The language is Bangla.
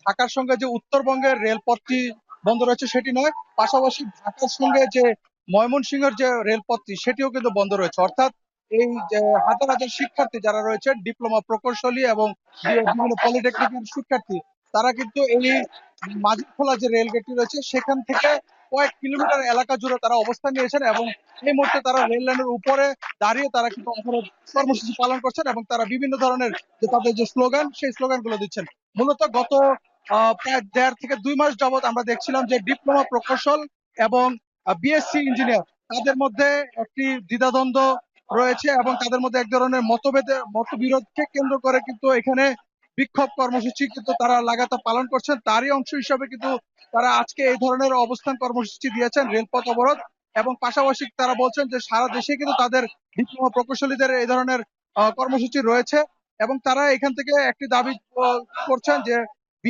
ঢাকার সঙ্গে যে উত্তরবঙ্গের রেলপথটি বন্ধ রয়েছে সেটি নয়, পাশাপাশি ঢাকার সঙ্গে যে ময়মনসিংহের যে রেলপথটি সেটিও কিন্তু বন্ধ রয়েছে। অর্থাৎ এই যে হাজার হাজার শিক্ষার্থী যারা রয়েছে ডিপ্লোমা প্রকৌশলী এবং বিভিন্ন পলিটেকনিকের শিক্ষার্থী, তারা কিন্তু এই মাঝিরখোলা যে রেল গেটটি রয়েছে সেখান থেকে কয়েক কিলোমিটার এলাকা জুড়ে তারা অবস্থান নিয়েছেন এবং এই মুহূর্তে তারা রেল লাইনের উপরে দাঁড়িয়ে তারা কিন্তু অবরোধ কর্মসূচি পালন করছেন এবং তারা বিভিন্ন ধরনের যে তাদের যে স্লোগান সেই স্লোগান গুলো দিচ্ছেন। মূলত গত প্রায় 1.5 থেকে 2 মাস যাবত আমরা দেখছিলাম যে ডিপ্লোমা প্রকৌশল এবং বিএসসি ইঞ্জিনিয়ার তাদের মধ্যে একটি দ্বিধাদ্বন্দ্ব রয়েছে এবং তাদের মধ্যে এক ধরনের মতবিরোধকে কেন্দ্র করে কিন্তু এখানে বিক্ষোভ কর্মসূচি কিন্তু তারা লাগাতার পালন করছেন। তারই অংশ হিসাবে কিন্তু তারা আজকে এই ধরনের অবস্থান কর্মসূচি দিয়েছেন, রেলপথ অবরোধ। এবং পাশাপাশি তারা বলছেন যে সারা দেশে কিন্তু তাদের ডিপ্লোমা প্রকৌশলীদের এই ধরনের কর্মসূচি রয়েছে এবং তারা এখান থেকে একটি দাবি করছেন যে